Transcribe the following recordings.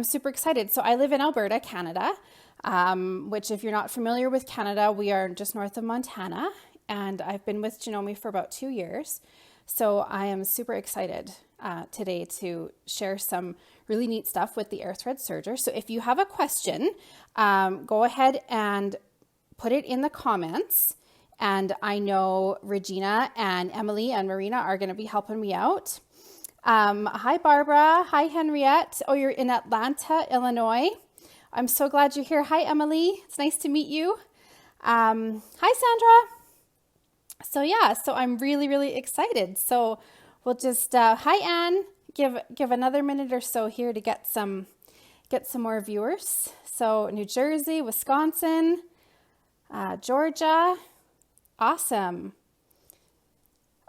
I'm super excited. So I live in Alberta, Canada, which if you're not familiar with Canada, we are just north of Montana, and I've been with Janome for about 2 years. So I am super excited today to share some really neat stuff with the air thread serger. So if you have a question, go ahead and put it in the comments. And I know Regina and Emily and Marina are going to be helping me out. Hi, Barbara. Hi, Henriette. Oh, you're in Atlanta, Illinois. I'm so glad you're here. Hi, Emily. It's nice to meet you. Hi, Sandra. So yeah, so I'm really, really excited. So we'll just, hi, Anne. Give another minute or so here to get some more viewers. So New Jersey, Wisconsin, Georgia. Awesome.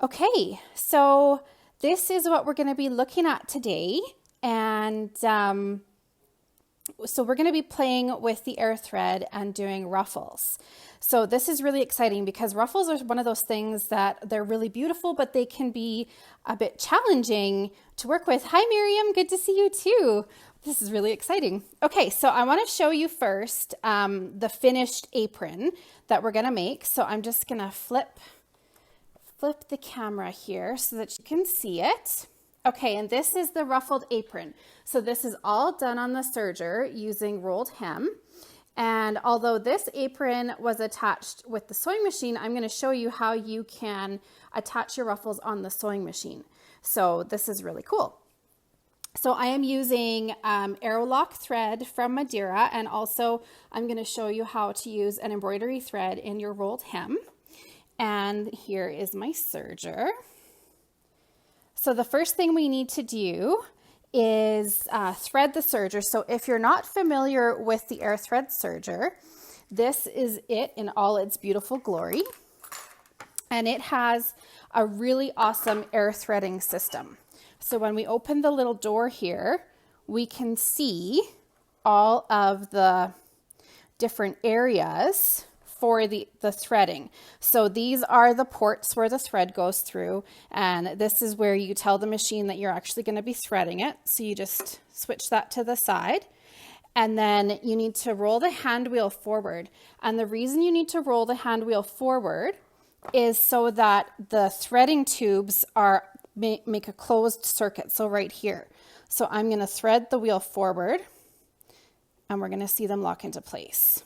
Okay, so this is what we're going to be looking at today. And so we're going to be playing with the air thread and doing ruffles. So this is really exciting because ruffles are one of those things that they're really beautiful, but they can be a bit challenging to work with. Hi, Miriam. Good to see you too. This is really exciting. Okay, so I want to show you first the finished apron that we're going to make. So I'm just going to flip the camera here so that you can see it. Okay, and this is the ruffled apron. So this is all done on the serger using rolled hem. And although this apron was attached with the sewing machine, I'm going to show you how you can attach your ruffles on the sewing machine. So this is really cool. So I am using Aerolock thread from Madeira, and also I'm going to show you how to use an embroidery thread in your rolled hem. And here is my serger. So the first thing we need to do is thread the serger. So if you're not familiar with the air thread serger, this is it in all its beautiful glory. And it has a really awesome air threading system. So when we open the little door here, we can see all of the different areas for the threading. So these are the ports where the thread goes through, and this is where you tell the machine that you're actually going to be threading it. So you just switch that to the side, and then you need to roll the hand wheel forward. And the reason you need to roll the hand wheel forward is so that the threading tubes make a closed circuit. So right here. So I'm going to thread the wheel forward, and we're going to see them lock into place.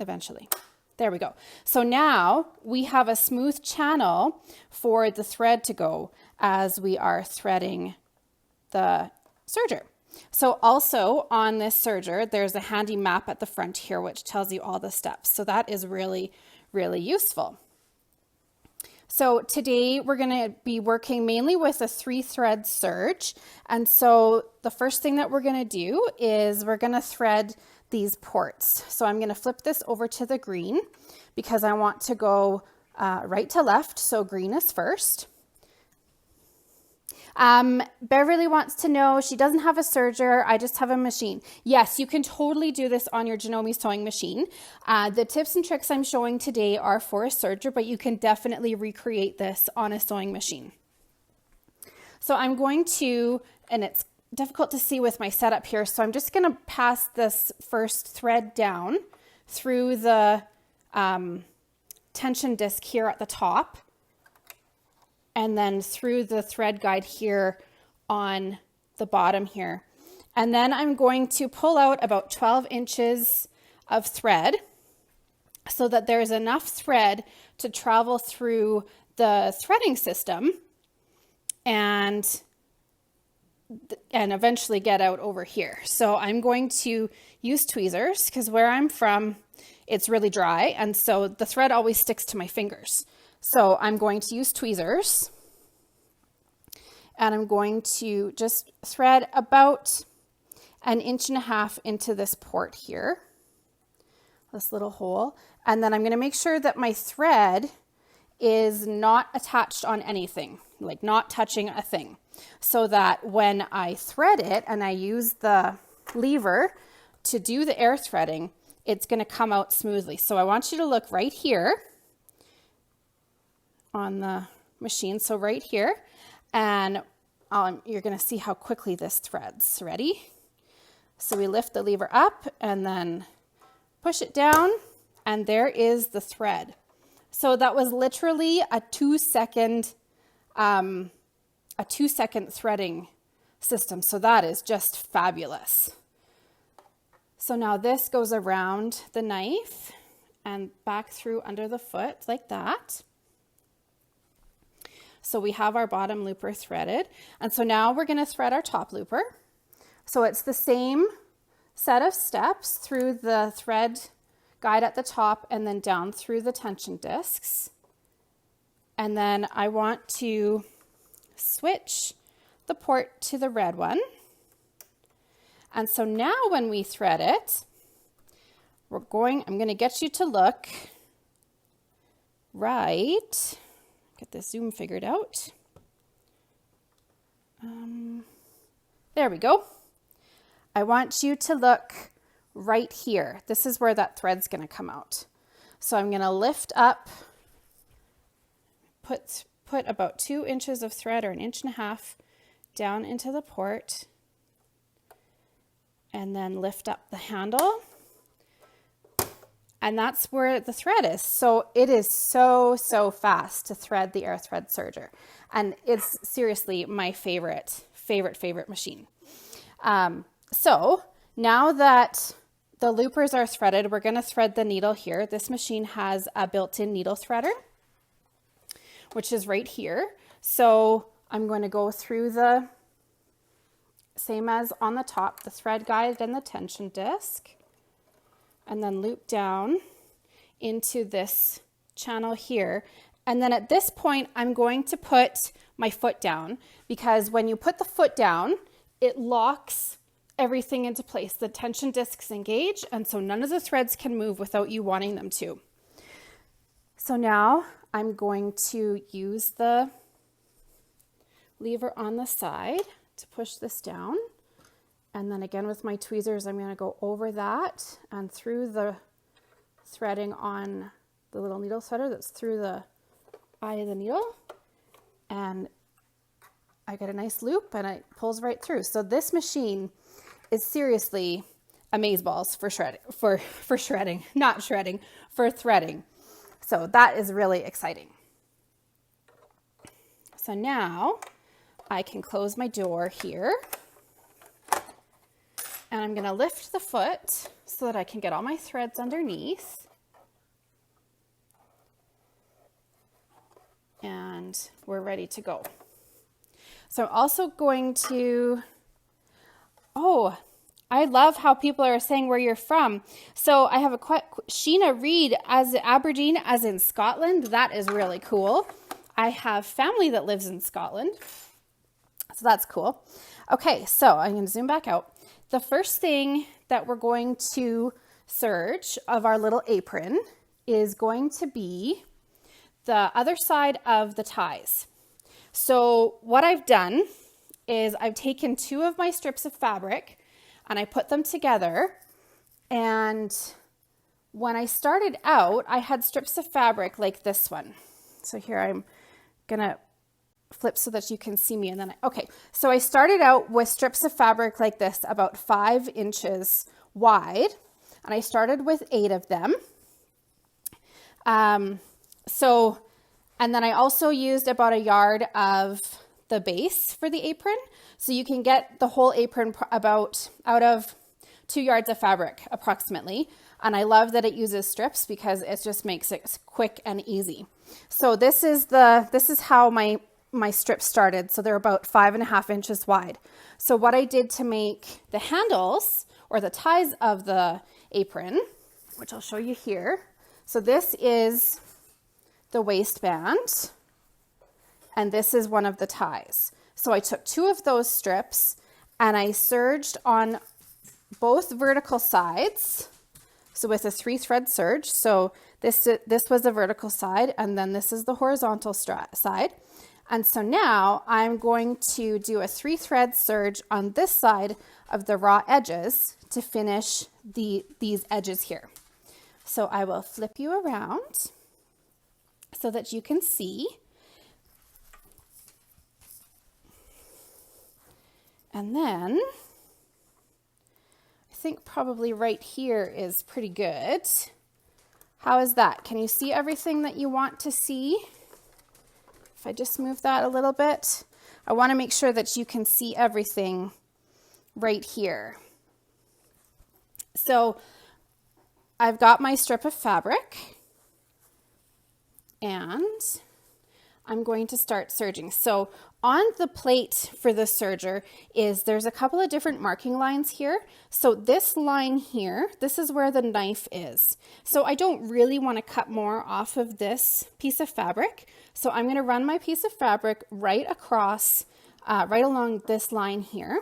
Eventually. There we go. So now we have a smooth channel for the thread to go as we are threading the serger. So also on this serger, there's a handy map at the front here, which tells you all the steps. So that is really, really useful. So today we're going to be working mainly with a 3-thread serge. And so the first thing that we're going to do is we're going to thread these ports. So I'm going to flip this over to the green because I want to go right to left. So green is first. Beverly wants to know, she doesn't have a serger, I just have a machine. Yes, you can totally do this on your Janome sewing machine. The tips and tricks I'm showing today are for a serger, but you can definitely recreate this on a sewing machine. So I'm going to, and it's difficult to see with my setup here, so I'm just going to pass this first thread down through the tension disc here at the top, and then through the thread guide here on the bottom here. And then I'm going to pull out about 12 inches of thread so that there's enough thread to travel through the threading system and eventually get out over here. So I'm going to use tweezers because where I'm from, it's really dry. And so the thread always sticks to my fingers. So I'm going to use tweezers, and I'm going to just thread about 1.5 inches into this port here, this little hole. And then I'm going to make sure that my thread is not attached on anything, like not touching a thing, so that when I thread it and I use the lever to do the air threading, it's going to come out smoothly. So I want you to look right here on the machine. So right here, and you're going to see how quickly this threads. Ready? So we lift the lever up and then push it down, and there is the thread. So that was literally a 2-second threading system. So that is just fabulous. So now this goes around the knife and back through under the foot like that. So we have our bottom looper threaded. And so now we're going to thread our top looper. So it's the same set of steps through the thread guide at the top and then down through the tension discs. And then I want to switch the port to the red one. And so now when we thread it, I'm going to get you to look right. Get the zoom figured out. There we go. I want you to look right here. This is where that thread's going to come out. So I'm going to lift up, put about 2 inches of thread or 1.5 inches down into the port, and then lift up the handle. And that's where the thread is. So it is so fast to thread the air thread serger. And it's seriously my favorite machine. So now that the loopers are threaded, we're going to thread the needle here. This machine has a built-in needle threader, which is right here. So I'm going to go through the same as on the top, the thread guide and the tension disc, and then loop down into this channel here. And then at this point, I'm going to put my foot down, because when you put the foot down, it locks everything into place. The tension discs engage, and so none of the threads can move without you wanting them to. So now I'm going to use the lever on the side to push this down. And then again with my tweezers, I'm going to go over that and through the threading on the little needle threader that's through the eye of the needle. And I get a nice loop and it pulls right through. So this machine is seriously amazeballs for shredding, not shredding, for threading. So that is really exciting. So now I can close my door here. And I'm going to lift the foot so that I can get all my threads underneath. And we're ready to go. So I'm also going to, I love how people are saying where you're from. So I have Sheena Reed as Aberdeen, as in Scotland. That is really cool. I have family that lives in Scotland. So that's cool. Okay, so I'm going to zoom back out. The first thing that we're going to serge of our little apron is going to be the other side of the ties. So what I've done is I've taken 2 of my strips of fabric and I put them together. And when I started out, I had strips of fabric like this one. So here I'm gonna flip so that you can see me, and then so I started out with strips of fabric like this, about 5 inches wide, and I started with 8 of them. And then I also used about 1 yard of the base for the apron, so you can get the whole apron about out of 2 yards of fabric approximately. And I love that it uses strips because it just makes it quick and easy. So this is how my strips started. So they're about 5.5 inches wide. So what I did to make the handles or the ties of the apron, which I'll show you here. So this is the waistband and this is one of the ties. So I took 2 of those strips and I serged on both vertical sides. So with a 3-thread serge. So this was the vertical side, and then this is the horizontal side. And so now I'm going to do a 3-thread serge on this side of the raw edges to finish these edges here. So I will flip you around so that you can see. And then I think probably right here is pretty good. How is that? Can you see everything that you want to see? If I just move that a little bit, I want to make sure that you can see everything right here. So I've got my strip of fabric and I'm going to start serging. So on the plate for the serger there's a couple of different marking lines here. So this line here, this is where the knife is. So I don't really want to cut more off of this piece of fabric. So I'm going to run my piece of fabric right across, right along this line here.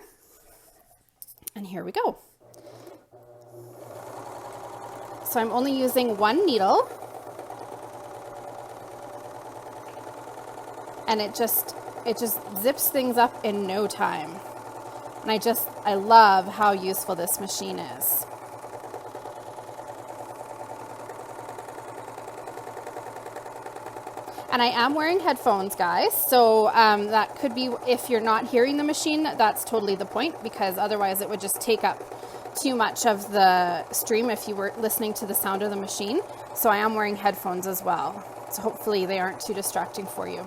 And here we go. So I'm only using one needle. And it just zips things up in no time. And I love how useful this machine is. And I am wearing headphones, guys. So that could be, if you're not hearing the machine, that's totally the point, because otherwise it would just take up too much of the stream if you were listening to the sound of the machine. So I am wearing headphones as well. So hopefully they aren't too distracting for you.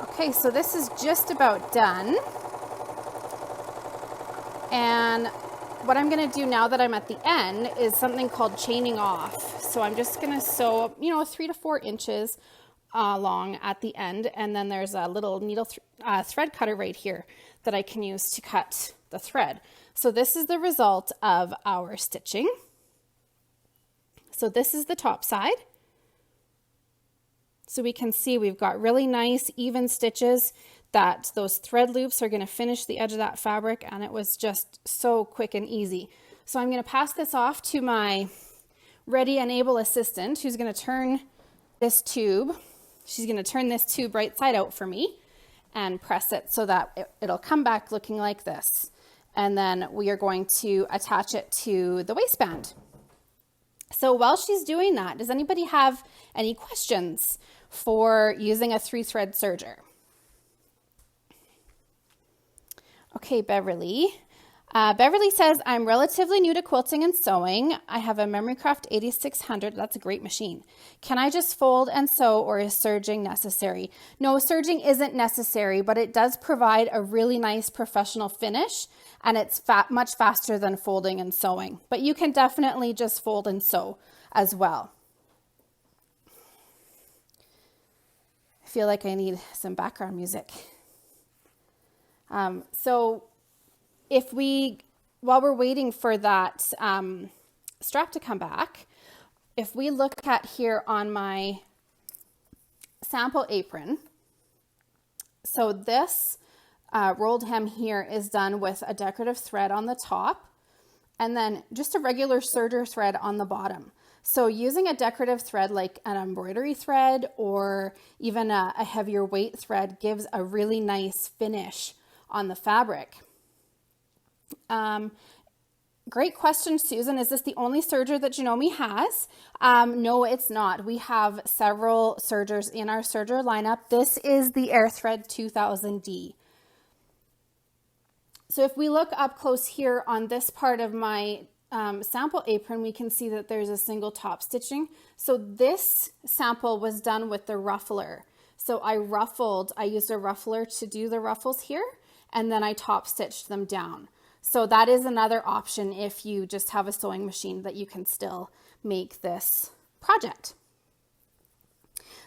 Okay, so this is just about done. And what I'm going to do now that I'm at the end is something called chaining off. So I'm just going to sew, 3 to 4 inches long at the end. And then there's a little needle thread cutter right here that I can use to cut the thread. So this is the result of our stitching. So this is the top side. So we can see we've got really nice even stitches that those thread loops are going to finish the edge of that fabric, and it was just so quick and easy. So I'm going to pass this off to my ready and able assistant, who's going to turn this tube. She's going to turn this tube right side out for me and press it so that it'll come back looking like this. And then we are going to attach it to the waistband. So while she's doing that, does anybody have any questions for using a 3-thread serger? Okay, Beverly. Beverly says, I'm relatively new to quilting and sewing. I have a Memorycraft 8600. That's a great machine. Can I just fold and sew, or is serging necessary? No, serging isn't necessary, but it does provide a really nice professional finish, and it's much faster than folding and sewing. But you can definitely just fold and sew as well. I feel like I need some background music. So while we're waiting for that strap to come back, if we look at here on my sample apron, so this rolled hem here is done with a decorative thread on the top and then just a regular serger thread on the bottom. So using a decorative thread like an embroidery thread or even a heavier weight thread gives a really nice finish on the fabric. Great question, Susan. Is this the only serger that Janome has? No, it's not. We have several sergers in our serger lineup. This is the AirThread 2000D. So if we look up close here on this part of my sample apron, we can see that there's a single top stitching. So this sample was done with the ruffler. So I used a ruffler to do the ruffles here, and then I top stitched them down. So that is another option if you just have a sewing machine, that you can still make this project.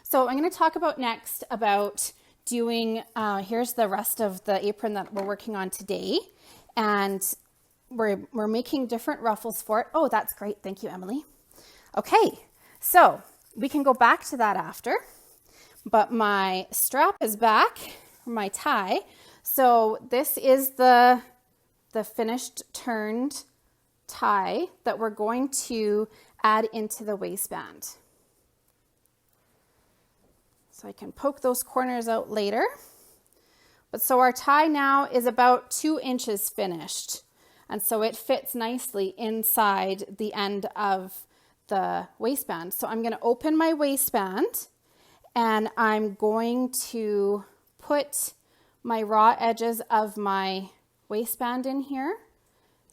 So I'm going to talk about next about doing, here's the rest of the apron that we're working on today. And we're making different ruffles for it. Oh, that's great. Thank you, Emily. Okay, so we can go back to that after, but my strap is back, my tie. So this is the finished turned tie that we're going to add into the waistband. So I can poke those corners out later. But so our tie now is about 2 inches finished. And so it fits nicely inside the end of the waistband. So I'm going to open my waistband and I'm going to put my raw edges of my waistband in here,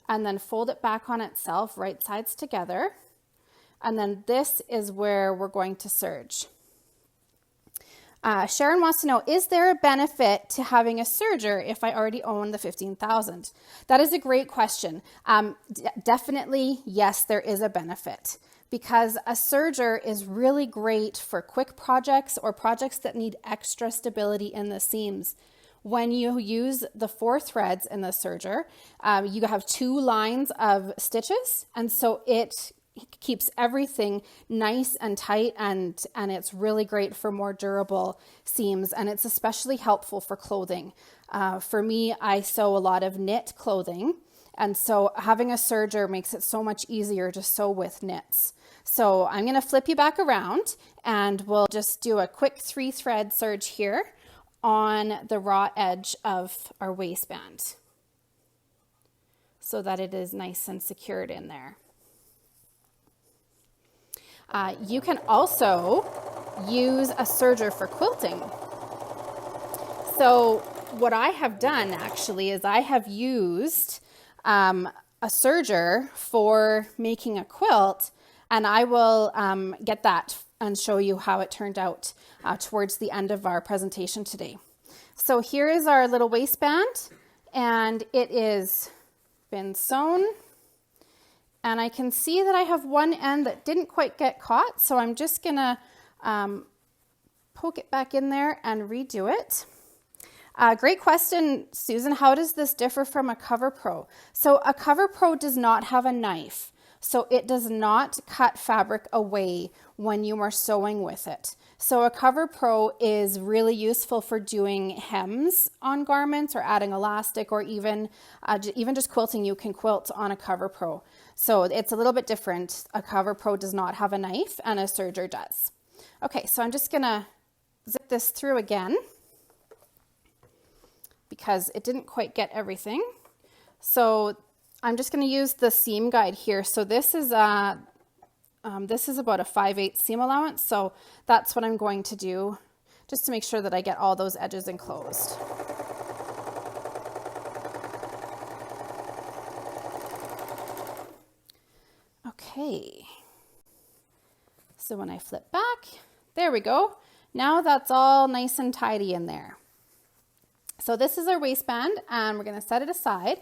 and then fold it back on itself, right sides together. And then this is where we're going to serge. Sharon wants to know, is there a benefit to having a serger if I already own the 15,000? That is a great question. Definitely, yes, there is a benefit, because a serger is really great for quick projects or projects that need extra stability in the seams. When you use the 4 threads in the serger, you have 2 lines of stitches, and so it keeps everything nice and tight, and it's really great for more durable seams, and it's especially helpful for clothing. For me, I sew a lot of knit clothing, and so having a serger makes it so much easier to sew with knits. So I'm going to flip you back around, and we'll just do a quick 3 thread serge here on the raw edge of our waistband so that it is nice and secured in there. You can also use a serger for quilting. So what I have done actually is I have used a serger for making a quilt, and I will get that and show you how it turned out towards the end of our presentation today. So here is our little waistband, and it is been sewn. And I can see that I have one end that didn't quite get caught, so I'm just gonna poke it back in there and redo it. Great question, Susan. How does this differ from a Cover Pro? So a Cover Pro does not have a knife, so it does not cut fabric away when you are sewing with it. So a Cover Pro is really useful for doing hems on garments or adding elastic, or even just quilting. You can quilt on a Cover Pro. So it's a little bit different. A Cover Pro does not have a knife, and a serger does. Okay, so I'm just gonna zip this through again because it didn't quite get everything. So I'm just gonna use the seam guide here. So this is about a 5/8 seam allowance. So that's what I'm going to do just to make sure that I get all those edges enclosed. Okay, so when I flip back, there we go. Now that's all nice and tidy in there. So this is our waistband, and we're going to set it aside.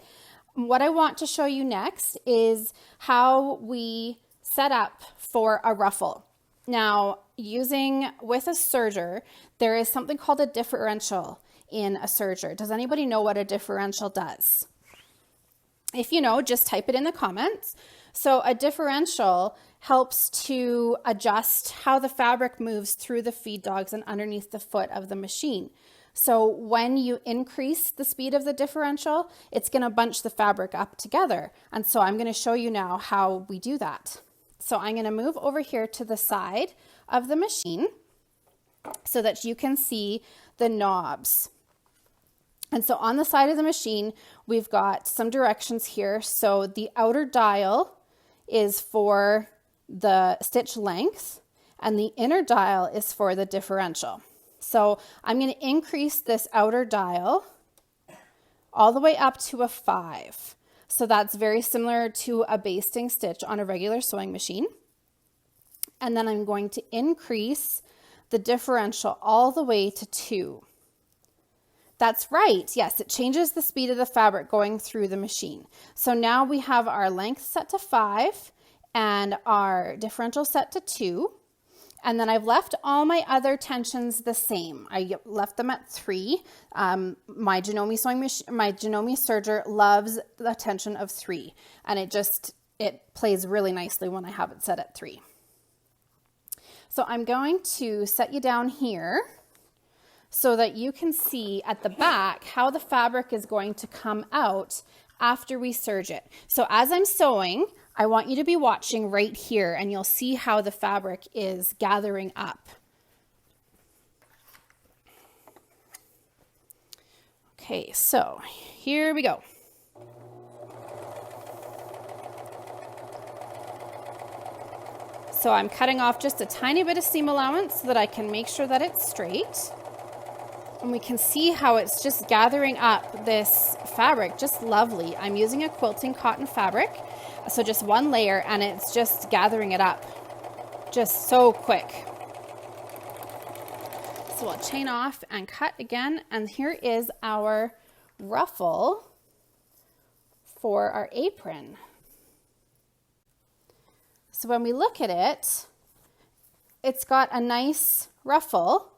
What I want to show you next is how we set up for a ruffle. Now, using with a serger, there is something called a differential in a serger. Does anybody know what a differential does? If you know, just type it in the comments. So a differential helps to adjust how the fabric moves through the feed dogs and underneath the foot of the machine. So when you increase the speed of the differential, it's going to bunch the fabric up together. And so I'm going to show you now how we do that. So I'm going to move over here to the side of the machine so that you can see the knobs. And so on the side of the machine, we've got some directions here. So the outer dial is for the stitch length, and the inner dial is for the differential. So I'm going to increase this outer dial all the way up to a 5. So that's very similar to a basting stitch on a regular sewing machine. And then I'm going to increase the differential all the way to 2. That's right. Yes, it changes the speed of the fabric going through the machine. So now we have our length set to 5 and our differential set to 2. And then I've left all my other tensions the same. I left them at 3. My Janome serger loves the tension of 3, and it plays really nicely when I have it set at 3. So I'm going to set you down here so that you can see at the back how the fabric is going to come out after we serge it. So as I'm sewing, I want you to be watching right here, and you'll see how the fabric is gathering up. Okay, so here we go. So I'm cutting off just a tiny bit of seam allowance so that I can make sure that it's straight. And we can see how it's just gathering up this fabric, just lovely. I'm using a quilting cotton fabric, so just one layer, and it's just gathering it up just so quick. So I'll chain off and cut again, and here is our ruffle for our apron. So when we look at it, it's got a nice ruffle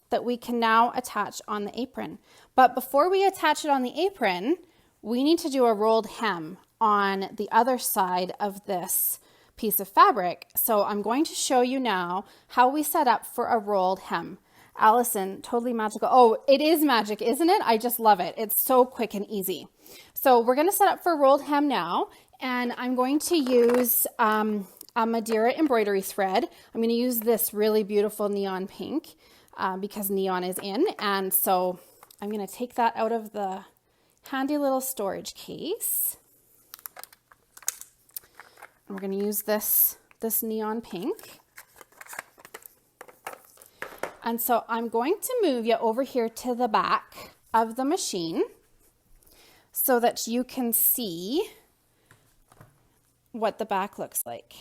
that we can now attach on the apron. But before we attach it on the apron, we need to do a rolled hem on the other side of this piece of fabric. So I'm going to show you now how we set up for a rolled hem. Allison, totally magical. Oh, it is magic, isn't it? I just love it. It's so quick and easy. So we're going to set up for a rolled hem now, and I'm going to use a Madeira embroidery thread. I'm going to use this really beautiful neon pink because neon is in, and so I'm going to take that out of the handy little storage case. And we're going to use this neon pink. And so I'm going to move you over here to the back of the machine so that you can see what the back looks like.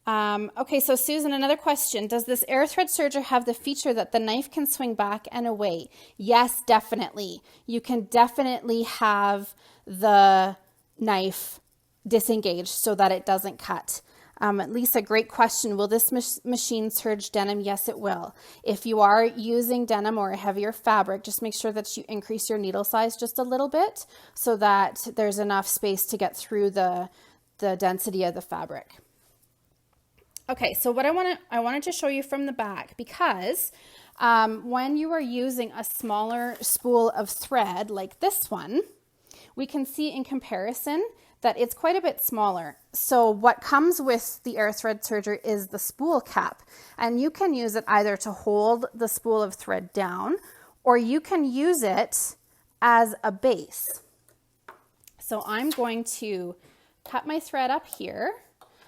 Okay, so Susan, another question. Does this air thread serger have the feature that the knife can swing back and away? Yes, definitely. You can definitely have the knife disengaged so that it doesn't cut. Lisa, great question. Will this machine serge denim? Yes, it will. If you are using denim or a heavier fabric, just make sure that you increase your needle size just a little bit so that there's enough space to get through the density of the fabric. Okay, so what I wanted to show you from the back, because when you are using a smaller spool of thread like this one, we can see in comparison that it's quite a bit smaller. So what comes with the air thread serger is the spool cap, and you can use it either to hold the spool of thread down, or you can use it as a base. So I'm going to cut my thread up here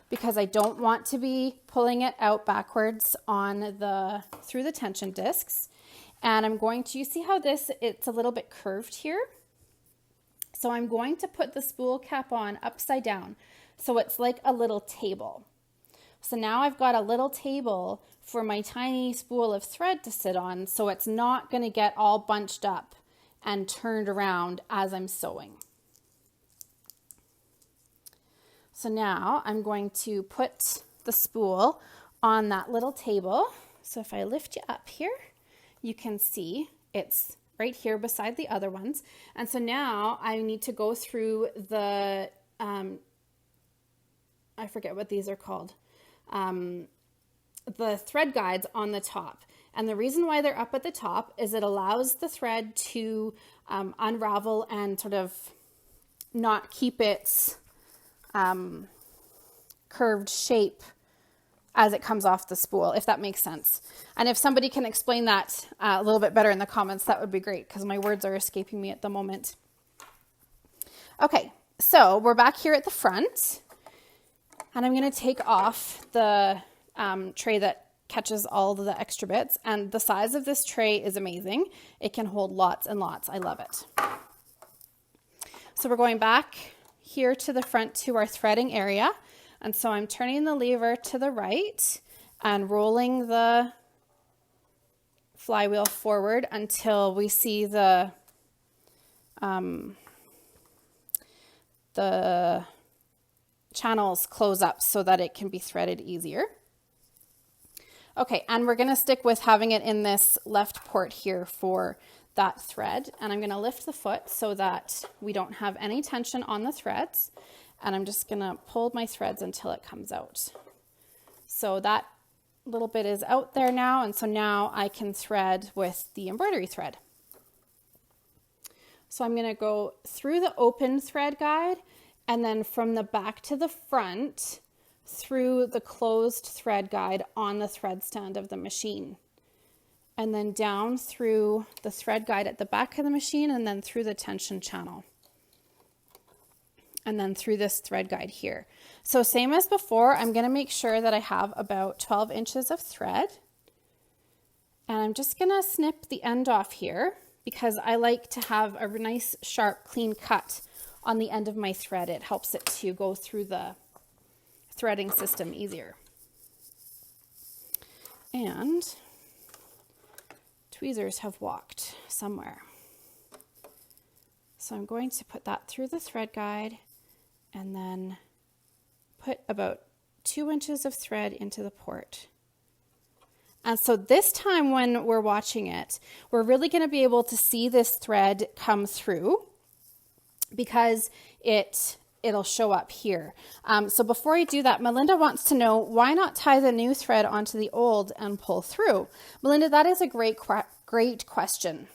because I don't want to be pulling it out backwards through the tension discs. And I'm going to, you see how it's a little bit curved here? So I'm going to put the spool cap on upside down. So it's like a little table. So now I've got a little table for my tiny spool of thread to sit on, so it's not going to get all bunched up and turned around as I'm sewing. So now I'm going to put the spool on that little table. So if I lift you up here, you can see it's right here beside the other ones. And so now I need to go through the, I forget what these are called, the thread guides on the top. And the reason why they're up at the top is it allows the thread to unravel and sort of not keep its curved shape as it comes off the spool, if that makes sense. And if somebody can explain that a little bit better in the comments, that would be great, because my words are escaping me at the moment. Okay, so we're back here at the front, and I'm going to take off the tray that catches all of the extra bits, and the size of this tray is amazing. It can hold lots and lots. I love it. So we're going back here to the front to our threading area. And so I'm turning the lever to the right and rolling the flywheel forward until we see the channels close up so that it can be threaded easier. Okay, and we're going to stick with having it in this left port here for that thread, and I'm going to lift the foot so that we don't have any tension on the threads, and I'm just going to pull my threads until it comes out. So that little bit is out there now, and so now I can thread with the embroidery thread. So I'm going to go through the open thread guide, and then from the back to the front through the closed thread guide on the thread stand of the machine. And then down through the thread guide at the back of the machine, and then through the tension channel. And then through this thread guide here. So same as before, I'm going to make sure that I have about 12 inches of thread. And I'm just gonna snip the end off here because I like to have a nice, sharp, clean cut on the end of my thread. It helps it to go through the threading system easier. And tweezers have walked somewhere. So I'm going to put that through the thread guide and then put about 2 inches of thread into the port. And so this time when we're watching it, we're really going to be able to see this thread come through because it'll show up here. So before I do that, Melinda wants to know, why not tie the new thread onto the old and pull through? Melinda, that is a great question.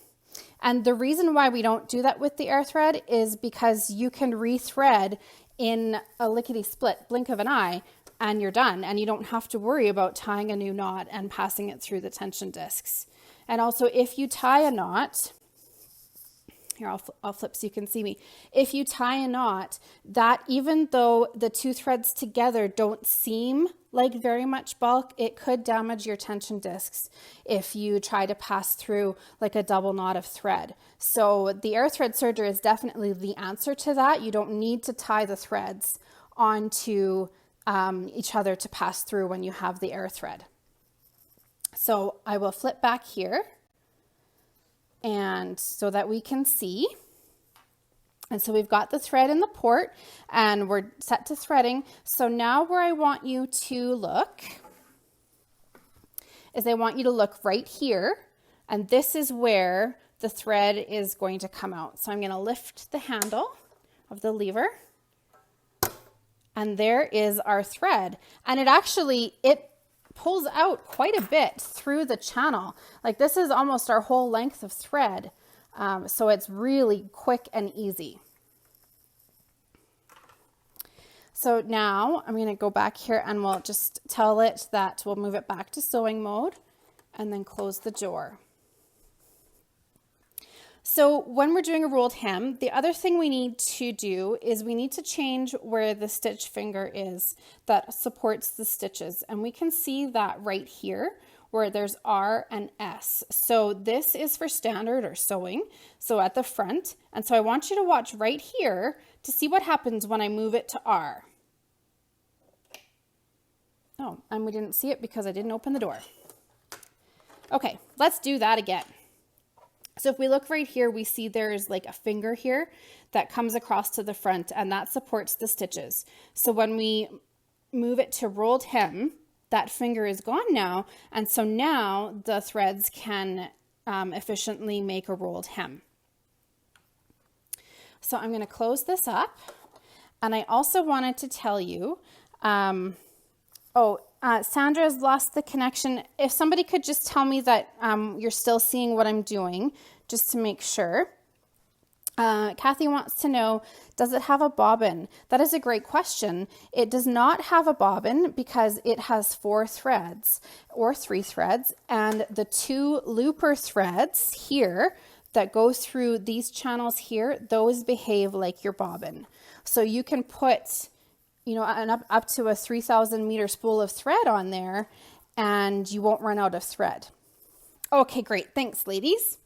And the reason why we don't do that with the air thread is because you can rethread in a lickety-split blink of an eye and you're done, and you don't have to worry about tying a new knot and passing it through the tension discs. And also, if you tie a knot, here I'll flip so you can see me. If you tie a knot, that even though the two threads together don't seem like very much bulk, it could damage your tension discs if you try to pass through like a double knot of thread. So the air thread serger is definitely the answer to that. You don't need to tie the threads onto each other to pass through when you have the air thread. So I will flip back here and so that we can see. And so we've got the thread in the port and we're set to threading. So now where I want you to look is I want you to look right here, and this is where the thread is going to come out. So I'm going to lift the handle of the lever. And there is our thread. And it pulls out quite a bit through the channel. Like this is almost our whole length of thread. So it's really quick and easy. So now I'm going to go back here and we'll just tell it that we'll move it back to sewing mode and then close the door. So when we're doing a rolled hem, the other thing we need to do is we need to change where the stitch finger is that supports the stitches. And we can see that right here where there's R and S. So this is for standard or sewing, so at the front. And so I want you to watch right here to see what happens when I move it to R. Oh, and we didn't see it because I didn't open the door. Okay, let's do that again. So if we look right here, we see there's like a finger here that comes across to the front and that supports the stitches. So when we move it to rolled hem, that finger is gone now. And so now the threads can efficiently make a rolled hem. So I'm going to close this up. And I also wanted to tell you, Sandra's lost the connection. If somebody could just tell me that you're still seeing what I'm doing, just to make sure. Kathy wants to know, does it have a bobbin? That is a great question. It does not have a bobbin because it has 4 threads or 3 threads, and the 2 looper threads here that go through these channels here, those behave like your bobbin. So you can put up to a 3,000 meter spool of thread on there and you won't run out of thread. Okay, great. Thanks, ladies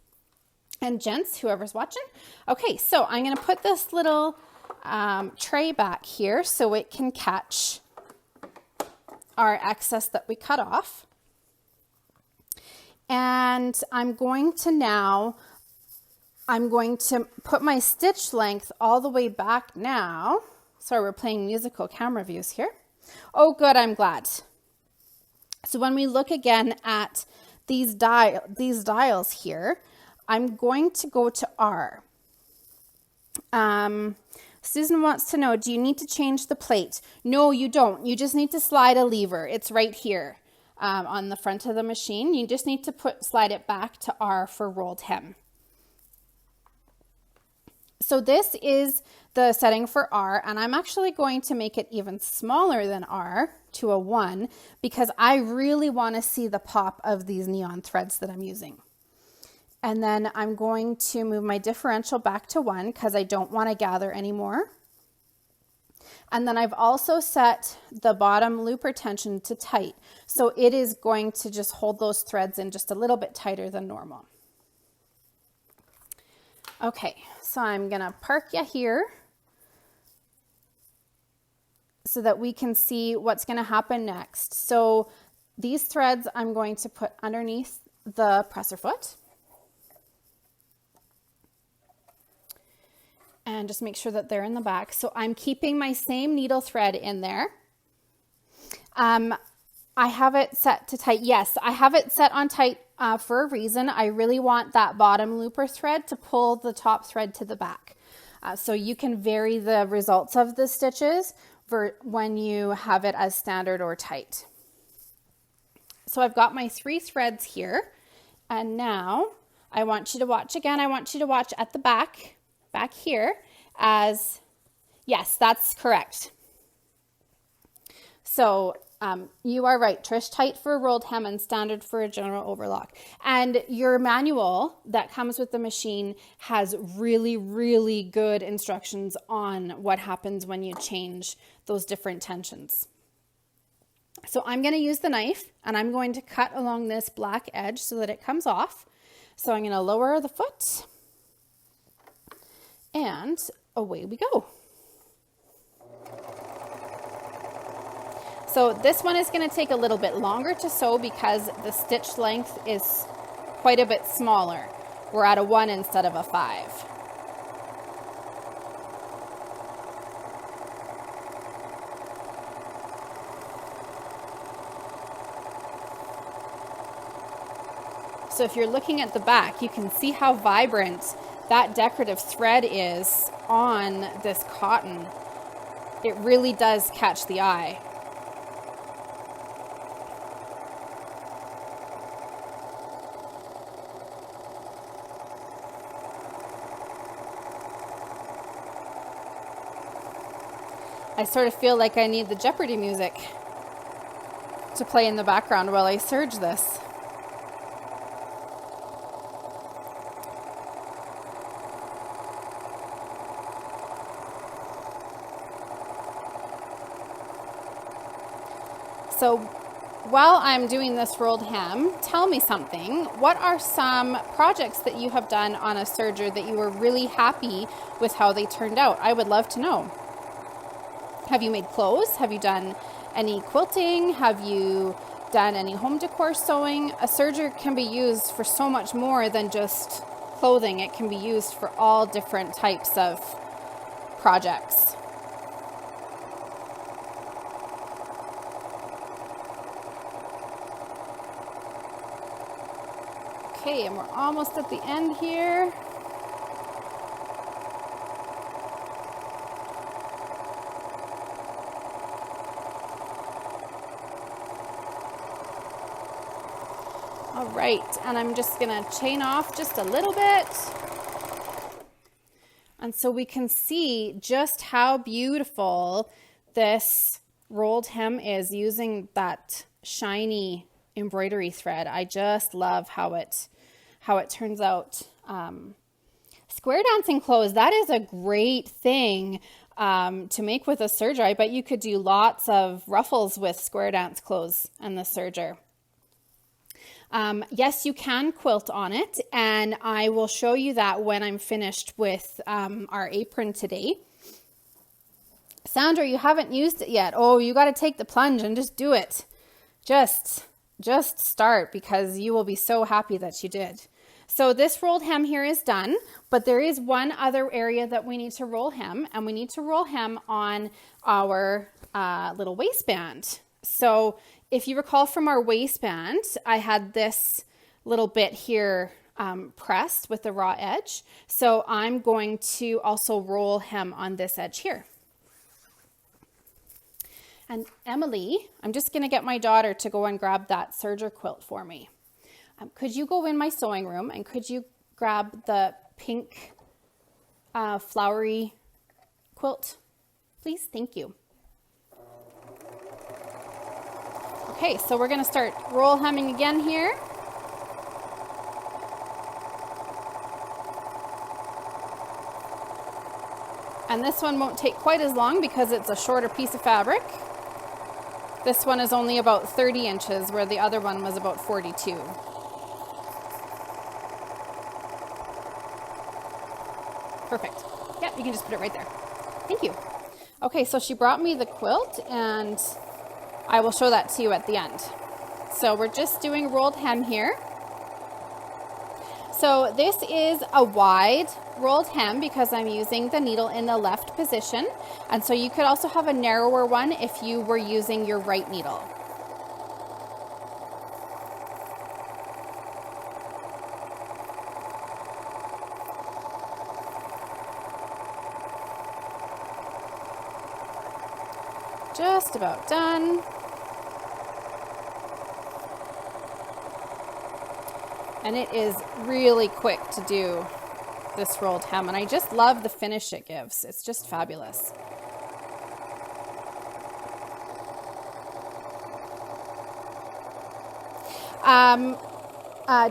and gents, whoever's watching. Okay, so I'm going to put this little tray back here so it can catch our excess that we cut off. And I'm going to put my stitch length all the way back now. Sorry, we're playing musical camera views here. Oh, good, I'm glad. So when we look again at these dials here, I'm going to go to R. Susan wants to know, do you need to change the plate? No, you don't. You just need to slide a lever. It's right here on the front of the machine. You just need to slide it back to R for rolled hem. So this is the setting for R, and I'm actually going to make it even smaller than R to a 1 because I really want to see the pop of these neon threads that I'm using. And then I'm going to move my differential back to 1 because I don't want to gather anymore. And then I've also set the bottom looper tension to tight. So it is going to just hold those threads in just a little bit tighter than normal. Okay, so I'm gonna park you here so that we can see what's gonna happen next. So these threads I'm going to put underneath the presser foot. And just make sure that they're in the back. So I'm keeping my same needle thread in there. I have it set to tight. Yes, I have it set on tight for a reason. I really want that bottom looper thread to pull the top thread to the back. So you can vary the results of the stitches for when you have it as standard or tight. So I've got my 3 threads here. And now I want you to watch again. I want you to watch at the back here as, yes, that's correct. So you are right, Trish, tight for a rolled hem and standard for a general overlock. And your manual that comes with the machine has really, really good instructions on what happens when you change those different tensions. So I'm going to use the knife and I'm going to cut along this black edge so that it comes off. So I'm going to lower the foot and away we go. So this one is going to take a little bit longer to sew because the stitch length is quite a bit smaller. We're at a 1 instead of a 5. So if you're looking at the back, you can see how vibrant that decorative thread is on this cotton. It really does catch the eye. I sort of feel like I need the Jeopardy music to play in the background while I serge this. So while I'm doing this rolled hem, tell me something. What are some projects that you have done on a serger that you were really happy with how they turned out? I would love to know. Have you made clothes? Have you done any quilting? Have you done any home decor sewing? A serger can be used for so much more than just clothing. It can be used for all different types of projects. Okay, and we're almost at the end here. All right, and I'm just gonna chain off just a little bit. And so we can see just how beautiful this rolled hem is using that shiny embroidery thread. I just love how it turns out. Square dancing clothes, that is a great thing to make with a serger. I bet you could do lots of ruffles with square dance clothes and the serger. Yes, you can quilt on it, and I will show you that when I'm finished with our apron today. Sandra, you haven't used it yet. Oh, you got to take the plunge and just do it. Just start, because you will be so happy that you did. So this rolled hem here is done, but there is one other area that we need to roll hem, and we need to roll hem on our little waistband. So if you recall from our waistband, I had this little bit here pressed with the raw edge. So I'm going to also roll hem on this edge here. And Emily, I'm just going to get my daughter to go and grab that serger quilt for me. Could you go in my sewing room and could you grab the pink flowery quilt, please? Thank you. Okay, so we're going to start roll hemming again here. And this one won't take quite as long because it's a shorter piece of fabric. This one is only about 30 inches where the other one was about 42. Perfect. Yep, you can just put it right there. Thank you. Okay, so she brought me the quilt and I will show that to you at the end. So we're just doing rolled hem here. So this is a wide rolled hem because I'm using the needle in the left position. And so you could also have a narrower one if you were using your right needle. Just about done. And it is really quick to do this rolled hem, and I just love the finish it gives. It's just fabulous.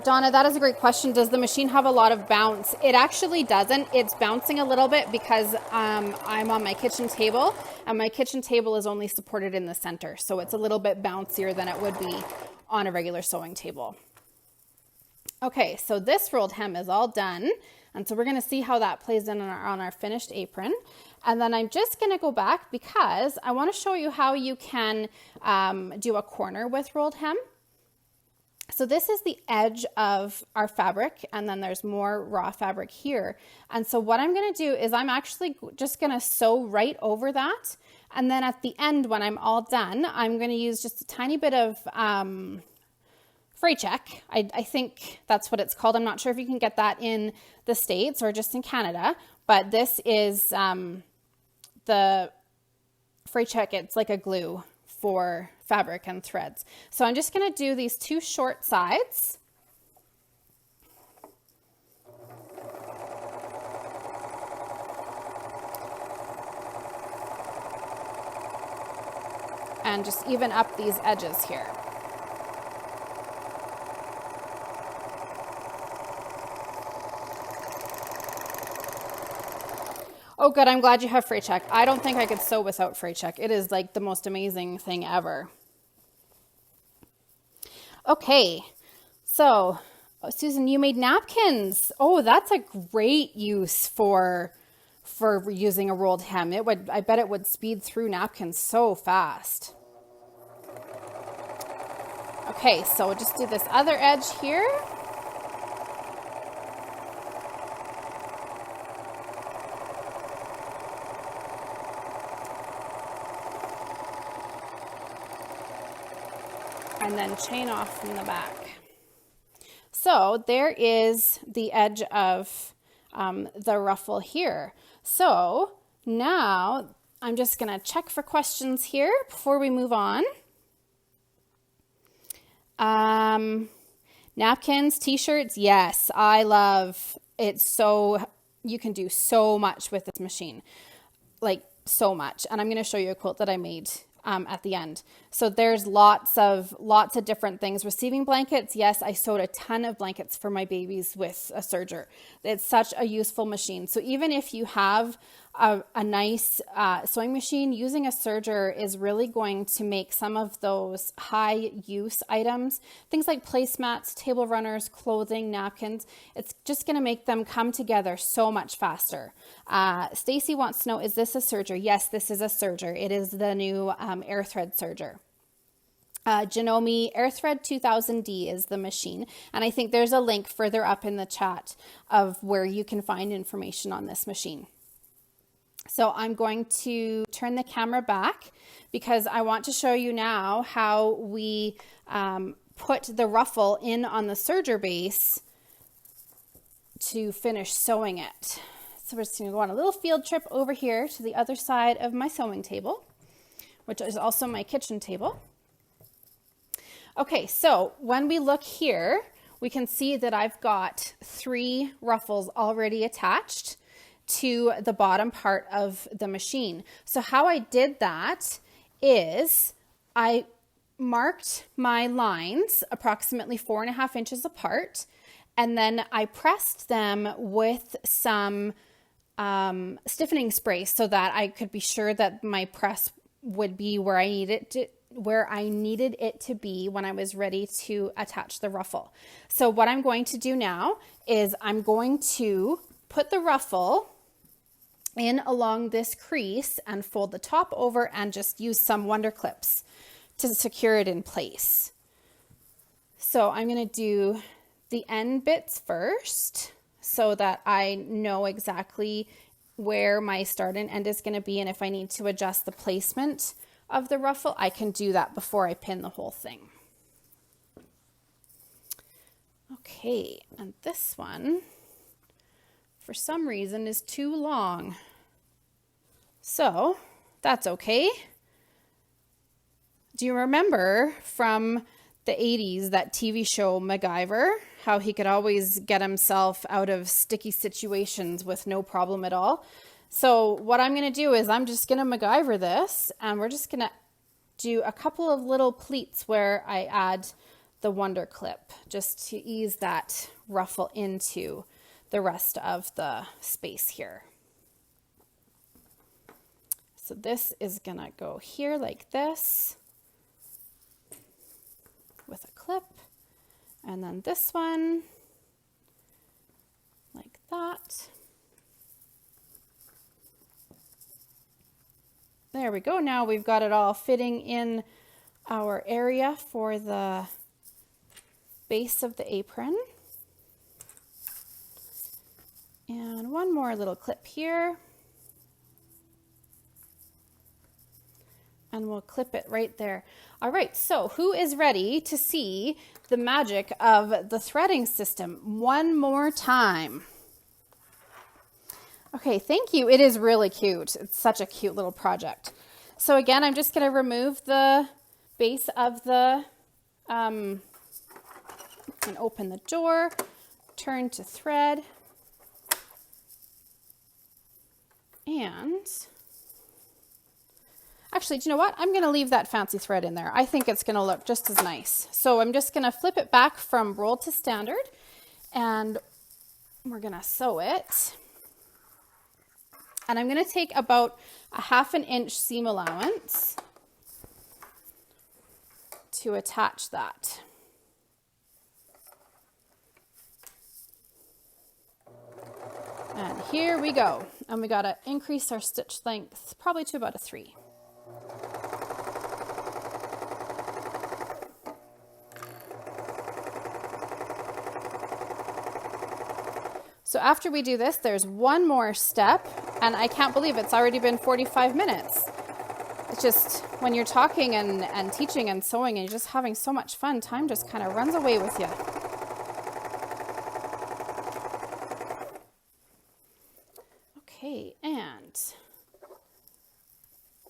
Donna, that is a great question. Does the machine have a lot of bounce? It actually doesn't. It's bouncing a little bit because I'm on my kitchen table, and my kitchen table is only supported in the center. So it's a little bit bouncier than it would be on a regular sewing table. Okay, so this rolled hem is all done. And so we're going to see how that plays in on our finished apron. And then I'm just going to go back because I want to show you how you can do a corner with rolled hem. So this is the edge of our fabric, and then there's more raw fabric here. And so what I'm going to do is I'm actually just going to sew right over that. And then at the end, when I'm all done, I'm going to use just a tiny bit of fray check. I think that's what it's called. I'm not sure if you can get that in the States or just in Canada, but this is the fray check. It's like a glue for fabric and threads. So I'm just going to do these two short sides. And just even up these edges here. Oh, good. I'm glad you have fray check. I don't think I could sew without fray check. It is like the most amazing thing ever. Okay. So, Susan, you made napkins. Oh, that's a great use for using a rolled hem. I bet it would speed through napkins so fast. Okay, so we'll just do this other edge here. And then chain off from the back. So there is the edge of the ruffle here. So now I'm just going to check for questions here before we move on. Napkins, t-shirts, yes, I love it. So you can do so much with this machine, like so much. And I'm going to show you a quilt that I made at the end. So there's lots of different things. Receiving blankets, yes, I sewed a ton of blankets for my babies with a serger. It's such a useful machine. So even if you have a nice sewing machine, using a serger is really going to make some of those high use items, things like placemats, table runners, clothing, napkins, it's just going to make them come together so much faster. Stacy wants to know, is this a serger? Yes, this is a serger. It is the new air thread serger. Janome AirThread 2000D is the machine. And I think there's a link further up in the chat of where you can find information on this machine. So I'm going to turn the camera back because I want to show you now how we put the ruffle in on the serger base to finish sewing it. So we're just going to go on a little field trip over here to the other side of my sewing table, which is also my kitchen table. Okay, so when we look here, we can see that I've got 3 ruffles already attached to the bottom part of the machine. So how I did that is I marked my lines approximately 4.5 inches apart, and then I pressed them with some stiffening spray so that I could be sure that my press would be where I needed it to be when I was ready to attach the ruffle. So what I'm going to do now is I'm going to put the ruffle in along this crease and fold the top over and just use some Wonder Clips to secure it in place. So I'm going to do the end bits first so that I know exactly where my start and end is going to be, and if I need to adjust the placement of the ruffle, I can do that before I pin the whole thing. Okay, and this one, for some reason, is too long. So that's okay. Do you remember from the 80s, that TV show MacGyver, how he could always get himself out of sticky situations with no problem at all? So what I'm going to do is I'm just going to MacGyver this, and we're just going to do a couple of little pleats where I add the Wonder Clip just to ease that ruffle into the rest of the space here. So this is going to go here like this with a clip, and then this one like that. There we go. Now we've got it all fitting in our area for the base of the apron. And one more little clip here. And we'll clip it right there. All right, so who is ready to see the magic of the threading system one more time? Okay, thank you. It is really cute. It's such a cute little project. So again, I'm just going to remove the base of the, and open the door, turn to thread, and actually, do you know what? I'm going to leave that fancy thread in there. I think it's going to look just as nice. So I'm just going to flip it back from roll to standard, and we're going to sew it. And I'm going to take about a 1/2 inch seam allowance to attach that. And here we go. And we got to increase our stitch length probably to about a 3. So after we do this, there's one more step, and I can't believe it's already been 45 minutes. It's just when you're talking and teaching and sewing and you're just having so much fun, time just kind of runs away with you. Okay, and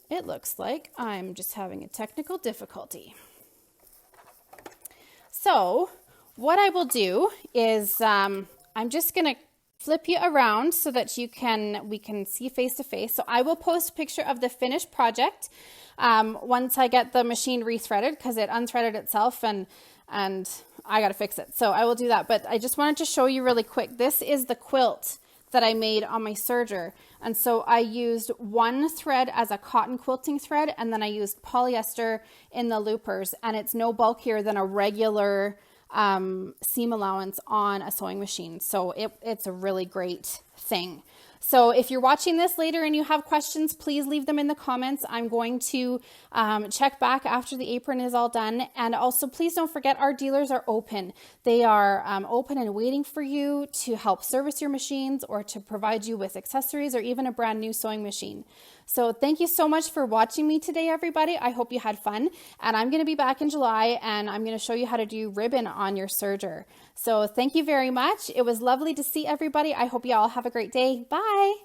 it looks like I'm just having a technical difficulty. So what I will do is I'm just going to flip you around so that we can see face to face. So I will post a picture of the finished project once I get the machine rethreaded, because it unthreaded itself and I got to fix it. So I will do that. But I just wanted to show you really quick. This is the quilt that I made on my serger. And so I used one thread as a cotton quilting thread, and then I used polyester in the loopers, and it's no bulkier than a regular seam allowance on a sewing machine. So it's a really great thing. So if you're watching this later and you have questions, please leave them in the comments. I'm going to check back after the apron is all done. And also, please don't forget, our dealers are open. They are open and waiting for you to help service your machines or to provide you with accessories or even a brand new sewing machine. So thank you so much for watching me today, everybody. I hope you had fun. And I'm going to be back in July, and I'm going to show you how to do ribbon on your serger. So thank you very much. It was lovely to see everybody. I hope you all have a great day. Bye.